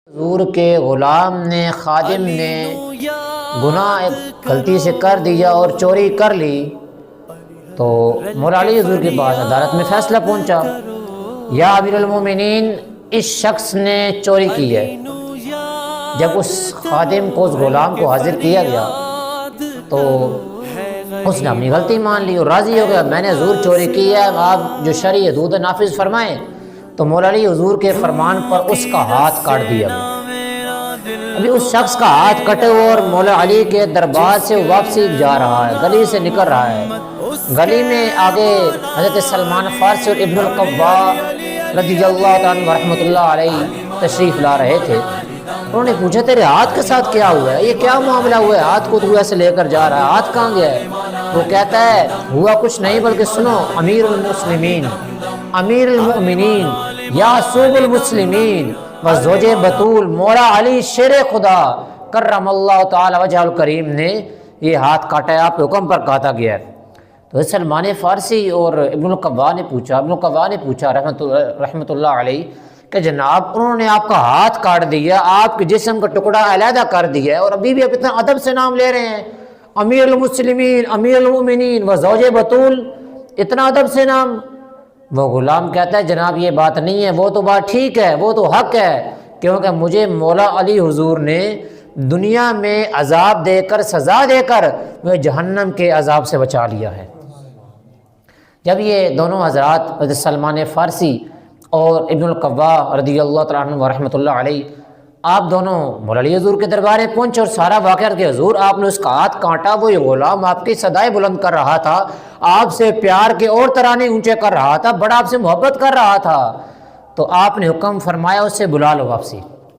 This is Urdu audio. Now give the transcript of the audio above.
حضور کے غلام نے خادم نے گناہ ایک غلطی سے کر دیا اور چوری کر لی، تو مولا علی حضور کے پاس عدالت میں فیصلہ پہنچا، یا امیر المومنین اس شخص نے چوری کی ہے۔ جب اس خادم کو، اس غلام کو حاضر کیا گیا تو اس نے اپنی غلطی مان لی اور راضی ہو گیا، میں نے حضور چوری کی ہے، آپ جو شرعی حدود نافذ فرمائیں۔ تو مولا علی حضور کے فرمان پر اس کا ہاتھ کاٹ دیا گیا۔ ابھی اس شخص کا ہاتھ کٹے اور مولا علی کے دربار سے واپسی جا رہا ہے، گلی سے نکل رہا ہے، گلی میں آگے حضرت سلمان فارسی اور ابن القبا رضی اللہ عنہ رحمۃ اللہ علیہ تشریف لا رہے تھے۔ انہوں نے پوچھا تیرے ہاتھ کے ساتھ کیا ہوا ہے، یہ کیا معاملہ ہوا ہے، ہاتھ کو تو ایسے لے کر جا رہا ہے، ہاتھ کہاں گیا ہے؟ وہ کہتا ہے ہوا کچھ نہیں بلکہ سنو، امیر المسلمین، امیر المؤمنین، یعصوب المسلمین و زوج بطول مولا علی شیر خدا کرم اللہ تعالی وجہ الکریم نے یہ ہاتھ کاٹا ہے، آپ کے حکم پر کاٹا گیا ہے۔ تو سلمان فارسی اور ابن القبا نے پوچھا رحمۃ اللہ علیہ کہ جناب انہوں نے آپ کا ہاتھ کاٹ دیا، آپ کے جسم کا ٹکڑا علیحدہ کر دیا ہے، اور ابھی بھی آپ اتنا ادب سے نام لے رہے ہیں، امیر المسلمین، امیر المؤمنین و زوج بطول، اتنا ادب سے نام۔ وہ غلام کہتا ہے جناب یہ بات نہیں ہے، وہ تو بات ٹھیک ہے، وہ تو حق ہے، کیونکہ مجھے مولا علی حضور نے دنیا میں عذاب دے کر، سزا دے کر مجھے جہنم کے عذاب سے بچا لیا ہے۔ جب یہ دونوں حضرات حضرت سلمان فارسی اور ابن القبا رضی اللہ تعالیٰ عنہ و رحمۃ اللہ علیہ، آپ دونوں مولا علی حضور کے دربار میں پہنچے اور سارا واقعہ کہ حضور آپ نے اس کا ہاتھ کاٹا، وہ یہ غلام آپ کی صدائے بلند کر رہا تھا، آپ سے پیار کے اور ترانے اونچے کر رہا تھا، بڑا آپ سے محبت کر رہا تھا، تو آپ نے حکم فرمایا اسے بلا لو واپسی۔